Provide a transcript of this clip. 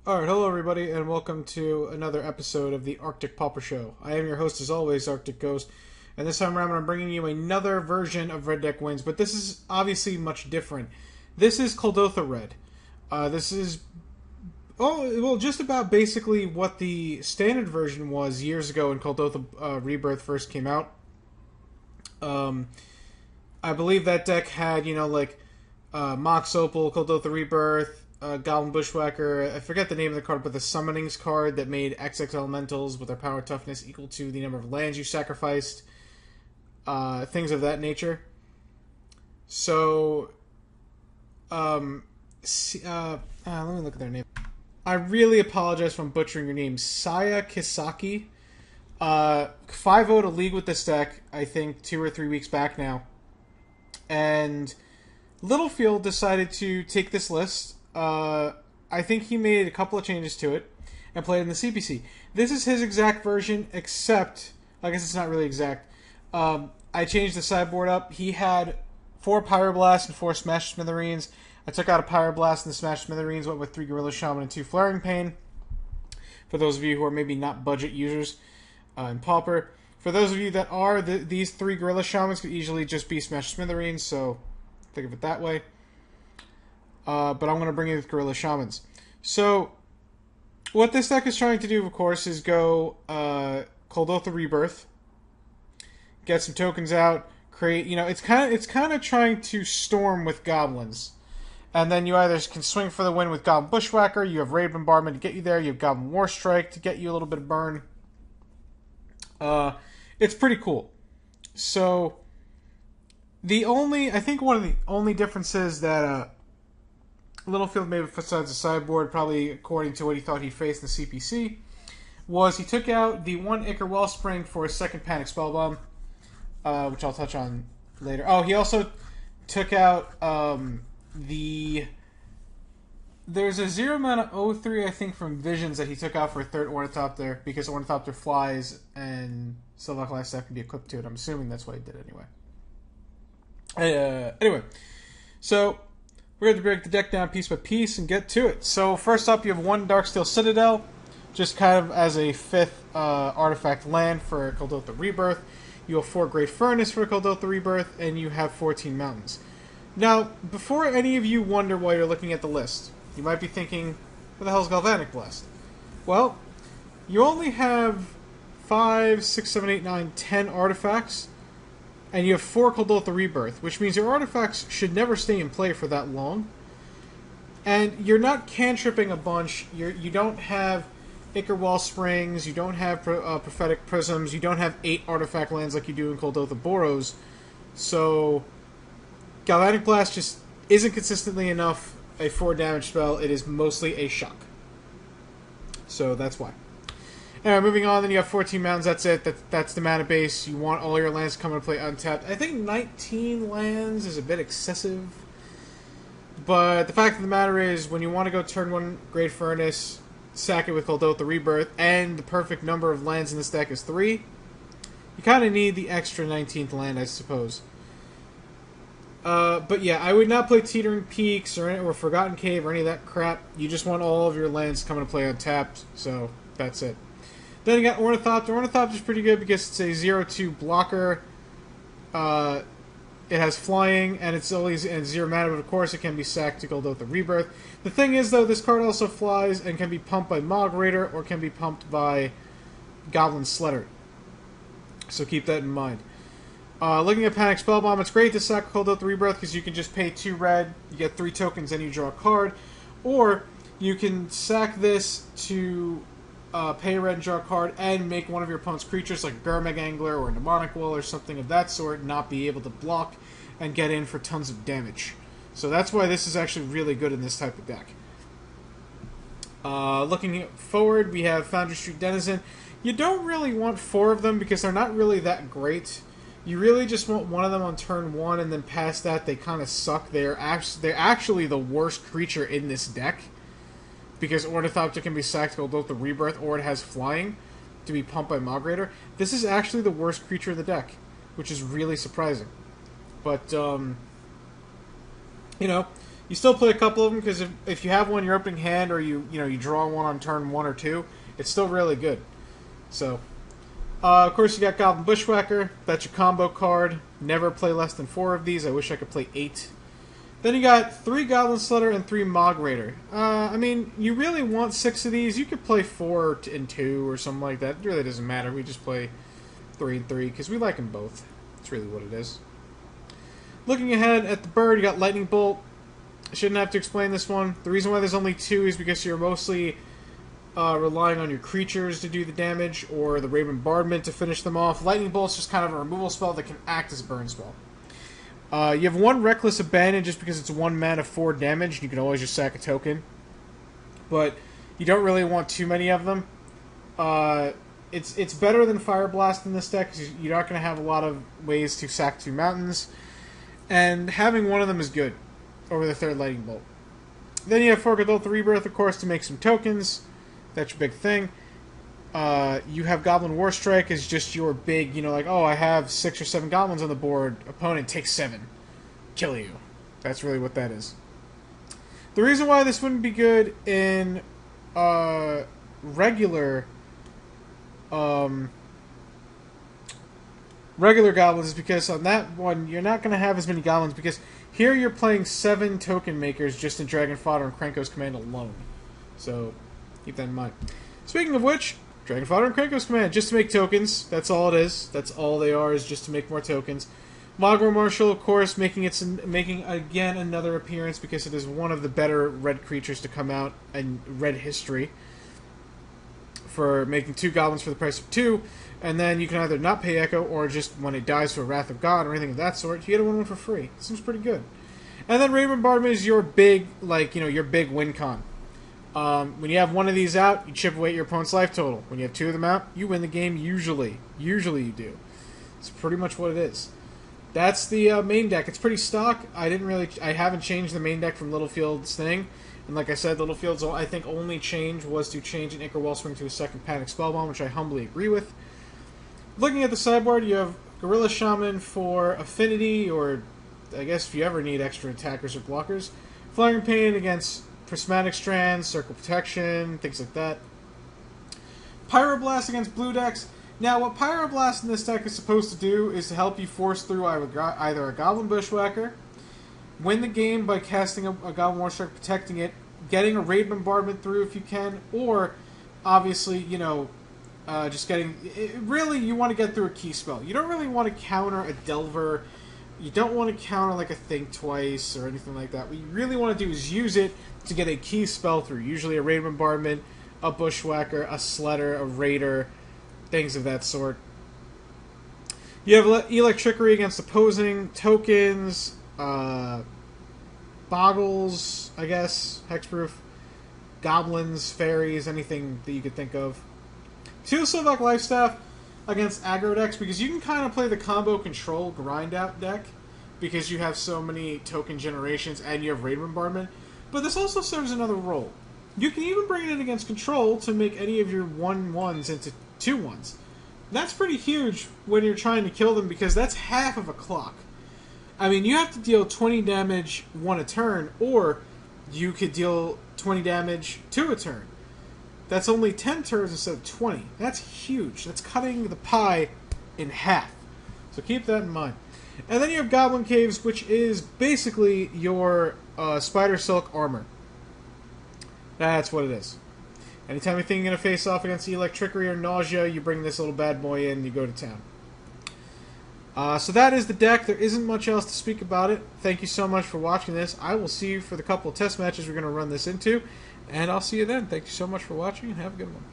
Alright, hello everybody, and welcome to another episode of the Arctic Pauper Show. I am your host, as always, Arctic Ghost, and this time around I'm bringing you another version of Red Deck Wins, but this is obviously much different. This is Kuldotha Red. This is, just about basically what the standard version was years ago when Kuldotha Rebirth first came out. I believe that deck had, Mox Opal, Kuldotha Rebirth, Goblin Bushwhacker. I forget the name of the card, but the Summonings card that made XX Elementals with their power toughness equal to the number of lands you sacrificed. Things of that nature. So, let me look at their name. I really apologize for butchering your name. Saya Kisaki. 5-0 to league with this deck, I think 2 or 3 weeks back now. And Littlefield decided to take this list. I think he made a couple of changes to it and played in the CPC. This is his exact version, except, I guess it's not really exact. I changed the sideboard up. He had 4 Pyroblast and 4 Smash Smithereens. I took out a Pyroblast and the Smash Smithereens, went with 3 Gorilla Shaman and 2 Flaring Pain. For those of you who are maybe not budget users in Pauper. For those of you that are, these 3 Gorilla Shamans could easily just be Smash Smithereens, so think of it that way. But I'm going to bring in with Gorilla Shamans. So, what this deck is trying to do, of course, is go Kuldotha Rebirth, get some tokens out, create. It's kind of trying to storm with goblins, and then you either can swing for the win with Goblin Bushwhacker. You have Raid Bombardment to get you there. You have Goblin War Strike to get you a little bit of burn. It's pretty cool. So, I think one of the only differences that Littlefield made besides the sideboard, probably according to what he thought he faced in the CPC, was he took out the 1 Ichor Wellspring for a second Panic Spellbomb, which I'll touch on later. Oh, he also took out there's a 0 mana 0/3, I think, from Visions that he took out for a 3rd Ornithopter, because Ornithopter flies and Silvok Lifestaff can be equipped to it. I'm assuming that's why he did it anyway. Anyway, so we're going to break the deck down piece by piece and get to it. So first up, you have 1 Darksteel Citadel, just kind of as a 5th artifact land for Kuldotha Rebirth. You have 4 Great Furnace for Kuldotha Rebirth, and you have 14 Mountains. Now, before any of you wonder why you're looking at the list, you might be thinking, what the hell is Galvanic Blast? Well, you only have 5, 6, 7, 8, 9, 10 artifacts, and you have 4 Kuldotha Rebirth, which means your artifacts should never stay in play for that long. And you're not cantripping a bunch. You don't have Ichor Wellsprings, you don't have Prophetic Prisms, you don't have 8 artifact lands like you do in Kuldotha Boros. So, Galvanic Blast just isn't consistently enough a 4 damage spell. It is mostly a shock. So that's why. Anyway, moving on, then you have 14 mountains, that's it. That's the mana base. You want all your lands to come into play untapped. I think 19 lands is a bit excessive. But the fact of the matter is, when you want to go turn 1 Great Furnace, sack it with Kuldotha Rebirth, and the perfect number of lands in this deck is 3, you kind of need the extra 19th land, I suppose. But yeah, I would not play Teetering Peaks or Forgotten Cave or any of that crap. You just want all of your lands to come into play untapped, so that's it. Then you got Ornithopter. Ornithopter is pretty good because it's a 0/2 blocker. It has flying, and it's always 0 mana, but of course it can be sacked to Kuldotha Rebirth. The thing is, though, this card also flies and can be pumped by Mogg Raider or can be pumped by Goblin Sledder. So keep that in mind. Looking at Panic Spellbomb, it's great to sack Kuldotha Rebirth because you can just pay 2 red, you get 3 tokens, and you draw a card. Or you can sack this to pay red and draw a card and make one of your opponent's creatures, like Gurmag Angler or Mnemonic Will or something of that sort, not be able to block and get in for tons of damage. So that's why this is actually really good in this type of deck. Looking forward, we have Foundry Street Denizen. You don't really want 4 of them because they're not really that great. You really just want one of them on turn 1, and then past that they kind of suck. They're actually the worst creature in this deck, because Ornithopter can be sacked to Kuldotha Rebirth, or it has flying to be pumped by Mogg Raider. This is actually the worst creature in the deck, which is really surprising. But, You still play a couple of them because if you have one in your opening hand or you draw one on turn 1 or 2, it's still really good. So, of course, you got Goblin Bushwhacker. That's your combo card. Never play less than 4 of these. I wish I could play 8. Then you got 3 Goblin Slitter and 3 Mog Raider. I mean, you really want 6 of these. You could play 4 and 2 or something like that. It really doesn't matter. We just play 3 and 3 because we like them both. That's really what it is. Looking ahead at the bird, you got Lightning Bolt. I shouldn't have to explain this one. The reason why there's only 2 is because you're mostly relying on your creatures to do the damage or the Bombardment to finish them off. Lightning Bolt's just kind of a removal spell that can act as a burn spell. You have 1 Reckless Abandon just because it's 1 mana 4 damage. You can always just sack a token. But you don't really want too many of them. It's better than Fire Blast in this deck because you're not going to have a lot of ways to sack 2 mountains. And having 1 of them is good over the 3rd Lightning Bolt. Then you have Fork Adult the Rebirth, of course, to make some tokens. That's your big thing. You have Goblin Warstrike as just your big, like, oh, I have 6 or 7 goblins on the board. Opponent takes 7. Kill you. That's really what that is. The reason why this wouldn't be good in regular goblins is because on that one, you're not going to have as many goblins because here you're playing 7 token makers just in Dragon Fodder and Krenko's Command alone. So, keep that in mind. Speaking of which, Dragon Fodder and Krenko's Command, just to make tokens. That's all it is. That's all they are, is just to make more tokens. Mogro Marshal, of course, making again another appearance because it is one of the better red creatures to come out in red history for making 2 goblins for the price of 2. And then you can either not pay Echo or just when it dies to a Wrath of God or anything of that sort, you get a 1/1 for free. It seems pretty good. And then Raven Bombardment is your big, your big win con. When you have 1 of these out, you chip away at your opponent's life total. When you have 2 of them out, you win the game usually. Usually you do. It's pretty much what it is. That's the main deck. It's pretty stock. I haven't changed the main deck from Littlefield's thing. And like I said, Littlefield's, I think, only change was to change an Ichor Wellspring to a 2nd Panic Spellbomb, which I humbly agree with. Looking at the sideboard, you have Gorilla Shaman for Affinity, or I guess if you ever need extra attackers or blockers. Flaring Pain against Prismatic Strands, Circle Protection, things like that. Pyroblast against blue decks. Now, what Pyroblast in this deck is supposed to do is to help you force through either a Goblin Bushwhacker, win the game by casting a Goblin Warstrike, protecting it, getting a Raid Bombardment through if you can, or obviously, just getting... really, you want to get through a key spell. You don't really want to counter a Delver. You don't want to counter like a Think Twice or anything like that. What you really want to do is use it to get a key spell through. Usually a Raid Bombardment, a Bushwhacker, a Sledder, a Raider, things of that sort. You have Electrickery against opposing tokens, Boggles, I guess, Hexproof, Goblins, Fairies, anything that you could think of. 2 Slovak Lifestaff against aggro decks because you can kind of play the combo control grind out deck because you have so many token generations and you have Raid Bombardment. But this also serves another role. You can even bring it in against control to make any of your 1/1s into 2/1s. That's pretty huge when you're trying to kill them because that's half of a clock. I mean, you have to deal 20 damage 1 a turn, or you could deal 20 damage 2 a turn. That's only 10 turns instead of 20. That's huge. That's cutting the pie in half. So keep that in mind. And then you have Goblin Caves, which is basically your Spider Silk armor. That's what it is. Anytime you think you're going to face off against Electrickery or Nausea, you bring this little bad boy in and you go to town. So that is the deck. There isn't much else to speak about it. Thank you so much for watching this. I will see you for the couple of test matches we're going to run this into. And I'll see you then. Thank you so much for watching and have a good one.